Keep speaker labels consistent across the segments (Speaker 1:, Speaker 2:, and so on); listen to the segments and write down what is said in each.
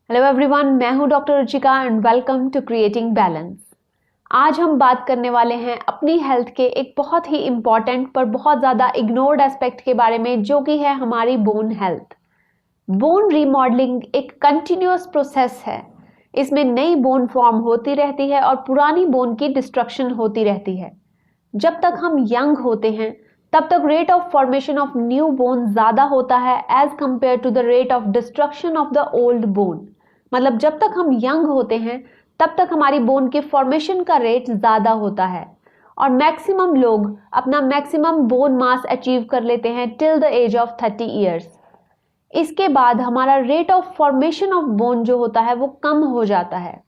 Speaker 1: Hello everyone, मैं हूं doctor Ruchika and welcome to creating balance. आज हम बात करने वाले हैं अपनी हेल्थ के एक बहुत ही इम्पॉर्टेंट पर बहुत ज़्यादा इग्नोर्ड एस्पेक्ट के बारे में, जो कि है हमारी बोन हेल्थ। बोन रीमॉडलिंग एक कंटिन्यूअस प्रोसेस है। इसमें नई बोन फॉर्म होती रहती है और पुरानी बोन की डिस्ट्रक्शन होती रहती है। जब तक हम यंग होते हैं तब तक rate of formation of new bone ज़्यादा होता है as compare to the rate of destruction of the old bone. मतलब जब तक हम यंग होते हैं तब तक हमारी बोन के फॉर्मेशन का रेट ज़्यादा होता है और मैक्सिमम लोग अपना मैक्सिमम बोन मास अचीव कर लेते हैं till the age of 30 years. इसके बाद हमारा rate of formation of bone जो होता है वो कम हो जाता है।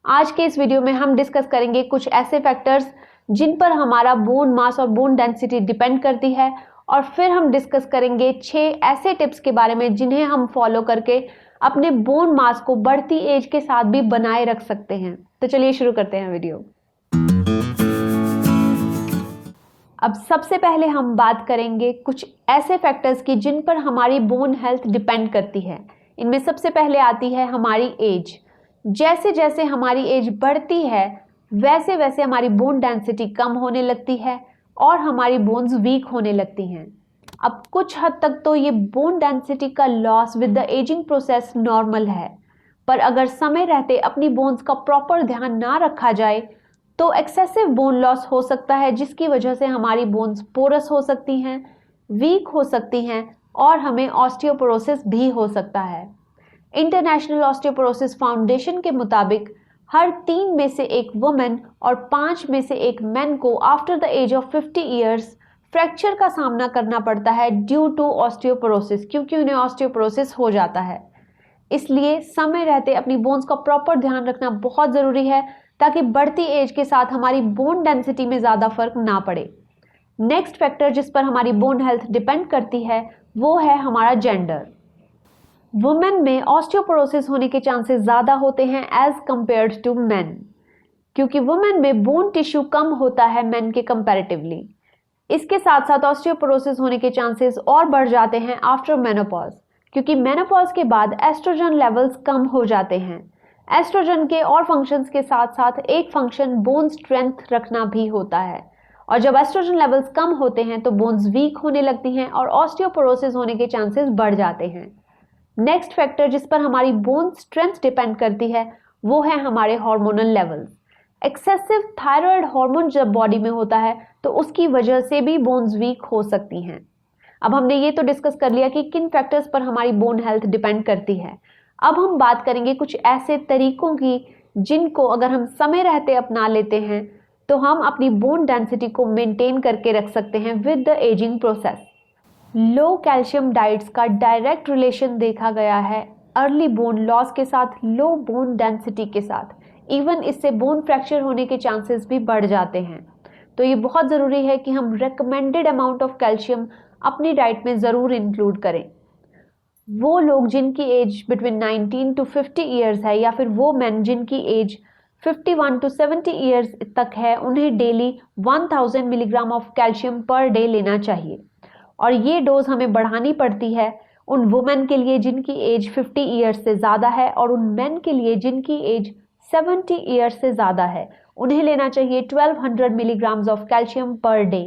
Speaker 1: आज के इस वीडियो में हम डिस्कस करेंगे कुछ ऐसे फैक्टर्स जिन पर हमारा बोन मास और बोन डेंसिटी डिपेंड करती है, और फिर हम डिस्कस करेंगे 6 ऐसे टिप्स के बारे में जिन्हें हम फॉलो करके अपने बोन मास को बढ़ती एज के साथ भी बनाए रख सकते हैं। तो चलिए शुरू करते हैं वीडियो। अब सबसे पहले हम बात करेंगे कुछ ऐसे फैक्टर्स की जिन पर हमारी बोन हेल्थ डिपेंड करती है। इनमें सबसे पहले आती है हमारी एज। जैसे जैसे हमारी एज बढ़ती है वैसे वैसे हमारी बोन डेंसिटी कम होने लगती है और हमारी बोन्स वीक होने लगती हैं। अब कुछ हद तक तो ये बोन डेंसिटी का loss with the ageing process normal है, पर अगर समय रहते अपनी बोन्स का प्रॉपर ध्यान ना रखा जाए तो एक्सेसिव बोन लॉस हो सकता है, जिसकी वजह से हमारी बोन्स पोरस हो सकती हैं, वीक हो सकती हैं और हमें ऑस्टियोपोरोसिस भी हो सकता है। इंटरनेशनल ऑस्टियोपोरोसिस फाउंडेशन के मुताबिक हर 3 में से एक वुमेन और 5 में से एक मैन को after the age of 50 years fracture का सामना करना पड़ता है ड्यू टू ऑस्टियोपोरोसिस, क्योंकि उन्हें ऑस्टियोपोरोसिस हो जाता है। इसलिए समय रहते अपनी बोन्स का प्रॉपर ध्यान रखना बहुत ज़रूरी है ताकि बढ़ती एज के साथ हमारी बोन डेंसिटी में ज़्यादा फर्क ना पड़े। नेक्स्ट फैक्टर जिस पर हमारी बोन हेल्थ डिपेंड करती है वो है हमारा जेंडर। वुमेन में ऑस्टियोपोरोसिस होने के चांसेस ज़्यादा होते हैं एज कंपेयर्ड टू मेन, क्योंकि वुमेन में बोन टिश्यू कम होता है मेन के कंपैरेटिवली। इसके साथ साथ ऑस्टियोपोरोसिस होने के चांसेस और बढ़ जाते हैं आफ्टर मेनोपॉज, क्योंकि मेनोपॉज के बाद एस्ट्रोजन लेवल्स कम हो जाते हैं। एस्ट्रोजन के और फंक्शंस के साथ साथ एक फंक्शन बोन स्ट्रेंथ रखना भी होता है, और जब एस्ट्रोजन लेवल्स कम होते हैं तो बोन्स वीक होने लगती हैं और ऑस्टियोपोरोसिस होने के चांसेस बढ़ जाते हैं। नेक्स्ट फैक्टर जिस पर हमारी बोन स्ट्रेंथ डिपेंड करती है वो है हमारे hormonal levels. Excessive thyroid hormone जब बॉडी में होता है तो उसकी वजह से भी बोन्स वीक हो सकती हैं। अब हमने ये तो डिस्कस कर लिया कि किन फैक्टर्स पर हमारी बोन हेल्थ डिपेंड करती है। अब हम बात करेंगे कुछ ऐसे तरीकों की जिनको अगर हम समय रहते अपना लेते हैं तो हम अपनी बोन डेंसिटी को मेंटेन करके रख सकते हैं with the ageing process. Low calcium diets का डायरेक्ट रिलेशन देखा गया है अर्ली बोन लॉस के साथ, लो बोन डेंसिटी के साथ। इवन इससे बोन फ्रैक्चर होने के चांसेस भी बढ़ जाते हैं। तो ये बहुत ज़रूरी है कि हम रेकमेंडेड अमाउंट ऑफ कैल्शियम अपनी डाइट में ज़रूर इंक्लूड करें। वो लोग जिनकी एज बिटवीन 19 टू 50 ईयर्स है, या फिर वो मैन जिनकी एज 51 टू 70 ईयर्स तक है, उन्हें daily 1000 milligram of calcium per day लेना चाहिए। और ये डोज हमें बढ़ानी पड़ती है उन वुमेन के लिए जिनकी एज 50 ईयर्स से ज़्यादा है, और उन मेन के लिए जिनकी एज 70 ईयर्स से ज़्यादा है, उन्हें लेना चाहिए 1200 milligrams of calcium per day.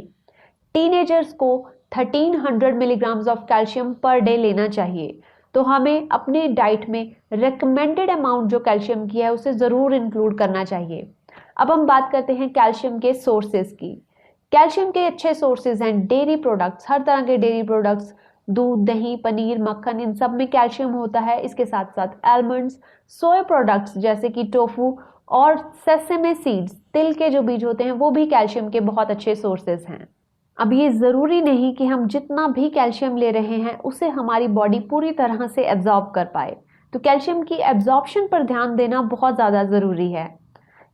Speaker 1: Teenagers को 1300 milligrams of calcium per day लेना चाहिए। तो हमें अपने डाइट में रिकमेंडेड अमाउंट जो कैल्शियम की है उसे ज़रूर इंक्लूड करना चाहिए। अब हम बात करते हैं कैल्शियम के सोर्सेज की। कैल्शियम के अच्छे सोर्सेज हैं डेयरी प्रोडक्ट्स, हर तरह के डेयरी प्रोडक्ट्स, दूध, दही, पनीर, मक्खन, इन सब में कैल्शियम होता है। इसके साथ साथ आलमंड्स, सोया प्रोडक्ट्स जैसे कि टोफू और सेसेमे सीड्स, तिल के जो बीज होते हैं, वो भी कैल्शियम के बहुत अच्छे सोर्सेज हैं। अब ये ज़रूरी नहीं कि हम जितना भी कैल्शियम ले रहे हैं उसे हमारी बॉडी पूरी तरह से एब्जॉर्ब कर पाए, तो कैल्शियम की एब्जॉर्प्शन पर ध्यान देना बहुत ज़्यादा ज़रूरी है।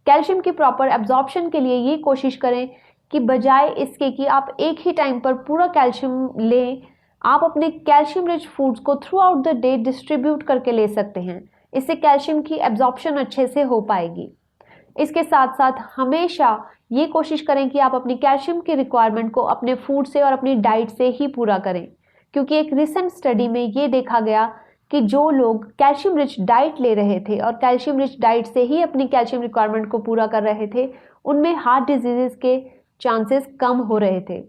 Speaker 1: कैल्शियम की प्रॉपर एब्जॉर्प्शन के लिए ये कोशिश करें कि बजाय इसके कि आप एक ही टाइम पर पूरा कैल्शियम लें, आप अपने कैल्शियम रिच फूड्स को through out the day distribute करके ले सकते हैं। इससे कैल्शियम की एब्जॉर्प्शन अच्छे से हो पाएगी। इसके साथ साथ हमेशा ये कोशिश करें कि आप अपनी कैल्शियम की रिक्वायरमेंट को अपने फूड से और अपनी डाइट से ही पूरा करें, क्योंकि एक रिसेंट स्टडी में ये देखा गया कि जो लोग कैल्शियम रिच डाइट ले रहे थे और कैल्शियम रिच डाइट से ही अपनी कैल्शियम रिक्वायरमेंट को पूरा कर रहे थे, उनमें हार्ट डिजीजेस के चांसेस कम हो रहे थे।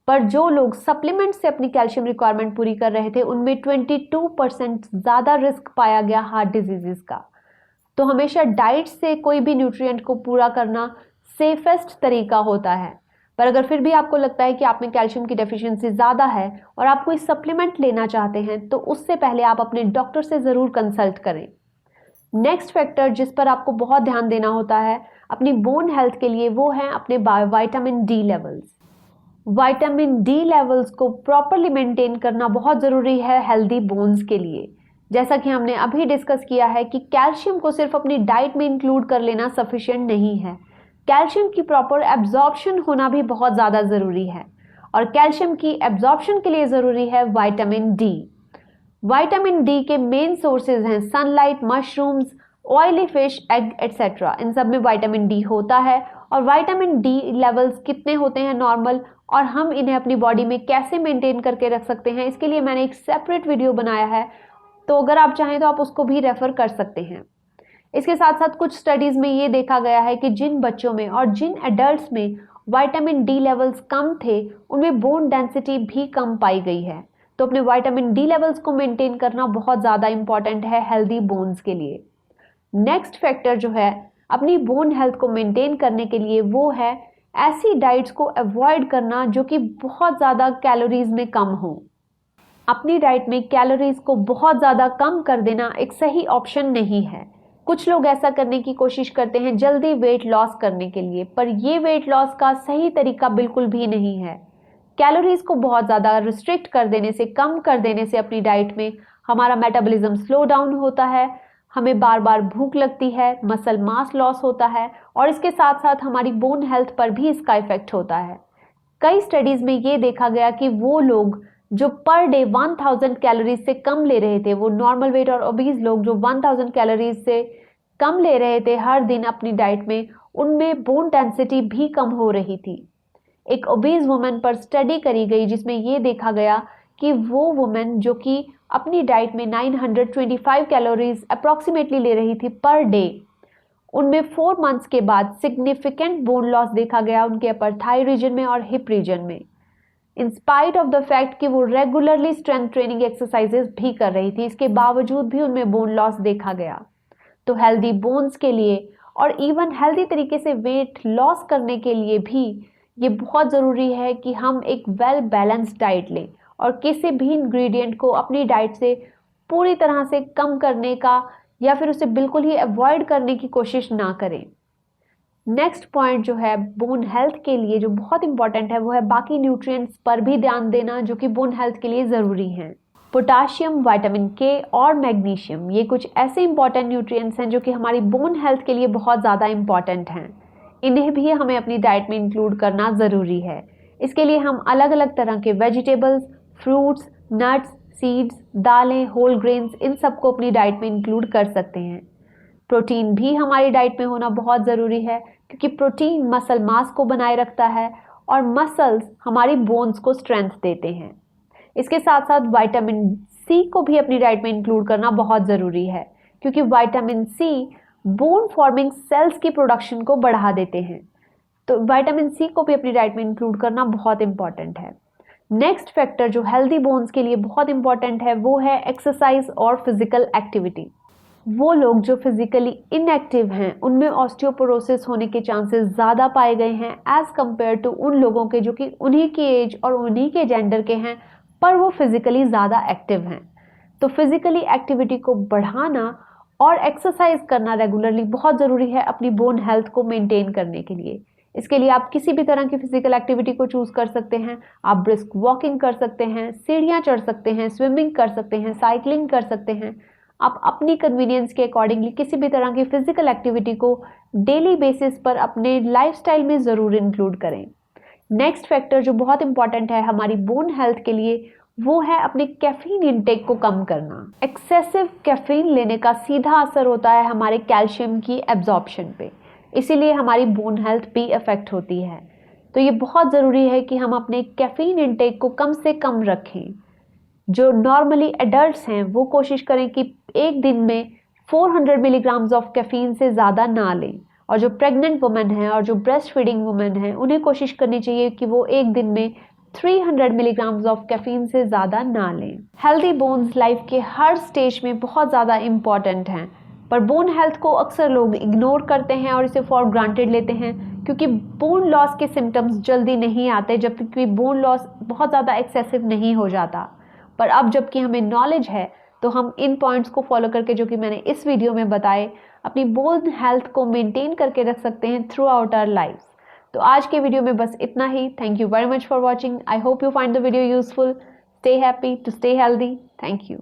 Speaker 1: पर जो लोग सप्लीमेंट से अपनी कैल्शियम रिक्वायरमेंट पूरी कर रहे थे, उनमें 22% ज़्यादा रिस्क पाया गया हार्ट डिजीजेस का। तो हमेशा डाइट से कोई भी न्यूट्रिएंट को पूरा करना सेफेस्ट तरीका होता है। पर अगर फिर भी आपको लगता है कि आप में कैल्शियम की डेफिशिएंसी ज़्यादा है और आप कोई सप्लीमेंट लेना चाहते हैं, तो उससे पहले आप अपने डॉक्टर से ज़रूर कंसल्ट करें। नेक्स्ट फैक्टर जिस पर आपको बहुत ध्यान देना होता है अपनी बोन हेल्थ के लिए, वो है अपने vitamin D levels. Vitamin D levels को प्रॉपरली मेंटेन करना बहुत ज़रूरी है हेल्दी बोन्स के लिए। जैसा कि हमने अभी डिस्कस किया है कि कैल्शियम को सिर्फ अपनी डाइट में इंक्लूड कर लेना सफिशिएंट नहीं है, कैल्शियम की प्रॉपर एब्जॉर्प्शन होना भी बहुत ज़्यादा ज़रूरी है। और कैल्शियम की एब्जॉर्प्शन के लिए ज़रूरी है विटामिन डी। विटामिन डी के मेन सोर्सेज हैं sunlight, mushrooms, oily fish, egg etcetera. इन सब में विटामिन डी होता है। और विटामिन डी लेवल्स कितने होते हैं नॉर्मल, और हम इन्हें अपनी बॉडी में कैसे मेंटेन करके रख सकते हैं, इसके लिए मैंने एक सेपरेट वीडियो बनाया है, तो अगर आप चाहें तो आप उसको भी रेफर कर सकते हैं। इसके साथ साथ कुछ स्टडीज़ में ये देखा गया है कि जिन बच्चों में और जिन एडल्ट्स में विटामिन डी लेवल्स कम थे, उनमें बोन डेंसिटी भी कम पाई गई है। तो अपने विटामिन डी लेवल्स को मेंटेन करना बहुत ज़्यादा इंपॉर्टेंट है हेल्दी बोन्स के लिए। नेक्स्ट फैक्टर जो है अपनी बोन हेल्थ को मेंटेन करने के लिए, वो है ऐसी डाइट्स को अवॉइड करना जो कि बहुत ज़्यादा कैलोरीज में कम हो। अपनी डाइट में कैलोरीज को बहुत ज़्यादा कम कर देना एक सही ऑप्शन नहीं है। कुछ लोग ऐसा करने की कोशिश करते हैं जल्दी वेट लॉस करने के लिए, पर ये वेट लॉस का सही तरीका बिल्कुल भी नहीं है। कैलोरीज को बहुत ज़्यादा रिस्ट्रिक्ट कर देने से, कम कर देने से अपनी डाइट में हमारा मेटाबॉलिज्म स्लो डाउन होता है, हमें बार बार भूख लगती है, मसल मास लॉस होता है, और इसके साथ साथ हमारी बोन हेल्थ पर भी इसका इफेक्ट होता है। कई स्टडीज़ में ये देखा गया कि वो लोग जो पर डे 1000 कैलोरीज से कम ले रहे थे, वो नॉर्मल वेट और ओबीज लोग जो 1000 कैलोरीज से कम ले रहे थे हर दिन अपनी डाइट में, उनमें बोन डेंसिटी भी कम हो रही थी। एक ओबीज वुमेन पर स्टडी करी गई जिसमें ये देखा गया कि वो वुमेन जो कि अपनी डाइट में 925 कैलोरीज अप्रॉक्सीमेटली ले रही थी पर डे, उनमें 4 मंथ्स के बाद सिग्निफिकेंट बोन लॉस देखा गया उनके अपर थाई रीजन में और हिप रीजन में, in spite of the fact कि वो रेगुलरली स्ट्रेंथ ट्रेनिंग एक्सरसाइजेस भी कर रही थी। इसके बावजूद भी उनमें बोन लॉस देखा गया। तो हेल्दी बोन्स के लिए और इवन हेल्दी तरीके से वेट लॉस करने के लिए भी ये बहुत ज़रूरी है कि हम एक वेल बैलेंस्ड डाइट लें और किसी भी इंग्रेडिएंट को अपनी डाइट से पूरी तरह से कम करने का या फिर उसे बिल्कुल ही अवॉइड करने की कोशिश ना करें। नेक्स्ट पॉइंट जो है बोन हेल्थ के लिए जो बहुत इंपॉर्टेंट है, वो है बाकी न्यूट्रिएंट्स पर भी ध्यान देना जो कि बोन हेल्थ के लिए ज़रूरी हैं। पोटाशियम, विटामिन के और मैग्नीशियम, ये कुछ ऐसे इंपॉर्टेंट न्यूट्रिएंट्स हैं जो कि हमारी बोन हेल्थ के लिए बहुत ज़्यादा इंपॉर्टेंट हैं। इन्हें भी हमें अपनी डाइट में इंक्लूड करना ज़रूरी है। इसके लिए हम अलग अलग तरह के वेजिटेबल्स, फ्रूट्स, नट्स, सीड्स, दालें, होल ग्रेन्स, इन सबको अपनी डाइट में इंक्लूड कर सकते हैं। प्रोटीन भी हमारी डाइट में होना बहुत ज़रूरी है क्योंकि प्रोटीन मसल मास को बनाए रखता है और मसल्स हमारी बोन्स को स्ट्रेंथ देते हैं। इसके साथ साथ विटामिन सी को भी अपनी डाइट में इंक्लूड करना बहुत ज़रूरी है क्योंकि vitamin C bone forming cells की प्रोडक्शन को बढ़ा देते हैं। तो विटामिन सी को भी अपनी डाइट में इंक्लूड करना बहुत इंपॉर्टेंट है। नेक्स्ट फैक्टर जो हेल्दी बोन्स के लिए बहुत इंपॉर्टेंट है, वो है एक्सरसाइज और फिजिकल एक्टिविटी। वो लोग जो फिजिकली इनएक्टिव हैं उनमें ऑस्टियोपोरोसिस होने के चांसेस ज़्यादा पाए गए हैं एज़ कम्पेयर टू उन लोगों के जो कि उन्हीं की एज और उन्हीं के जेंडर के हैं पर वो फिजिकली ज़्यादा एक्टिव हैं। तो फिजिकली एक्टिविटी को बढ़ाना और एक्सरसाइज करना रेगुलरली बहुत ज़रूरी है अपनी बोन हेल्थ को मेंटेन करने के लिए। इसके लिए आप किसी भी तरह की फिजिकल एक्टिविटी को चूज़ कर सकते हैं। आप ब्रिस्क वॉकिंग कर सकते हैं, सीढ़ियाँ चढ़ सकते हैं, स्विमिंग कर सकते हैं, साइकिलिंग कर सकते हैं। आप अपनी कन्वीनियंस के अकॉर्डिंगली किसी भी तरह की फिजिकल एक्टिविटी को डेली बेसिस पर अपने लाइफस्टाइल में ज़रूर इंक्लूड करें। नेक्स्ट फैक्टर जो बहुत इंपॉर्टेंट है हमारी बोन हेल्थ के लिए, वो है अपने कैफीन इंटेक को कम करना। एक्सेसिव कैफीन लेने का सीधा असर होता है हमारे कैल्शियम की एब्जॉर्प्शन पे, इसीलिए हमारी बोन हेल्थ भी अफेक्ट होती है। तो ये बहुत ज़रूरी है कि हम अपने कैफीन इंटेक को कम से कम रखें। जो नॉर्मली एडल्ट्स हैं वो कोशिश करें कि एक दिन में 400 मिलीग्राम्स ऑफ कैफीन से ज़्यादा ना लें, और जो प्रेग्नेंट वुमेन हैं और जो ब्रेस्ट फीडिंग वुमेन हैं उन्हें कोशिश करनी चाहिए कि वो एक दिन में 300 मिलीग्राम्स ऑफ कैफीन से ज़्यादा ना लें। हेल्दी बोन्स लाइफ के हर स्टेज में बहुत ज़्यादा इम्पॉर्टेंट हैं, पर बोन हेल्थ को अक्सर लोग इग्नोर करते हैं और इसे फॉर ग्रांटेड लेते हैं, क्योंकि बोन लॉस के सिम्टम्स जल्दी नहीं आते जब तक बोन लॉस बहुत ज़्यादा एक्सेसिव नहीं हो जाता। पर अब जबकि हमें नॉलेज है तो हम इन पॉइंट्स को फॉलो करके, जो कि मैंने इस वीडियो में बताए, अपनी बोन हेल्थ को मेंटेन करके रख सकते हैं थ्रू आउट आवर लाइफ्स। तो आज के वीडियो में बस इतना ही। Thank you very much for watching. I hope you find the video useful. Stay happy to stay healthy. Thank you.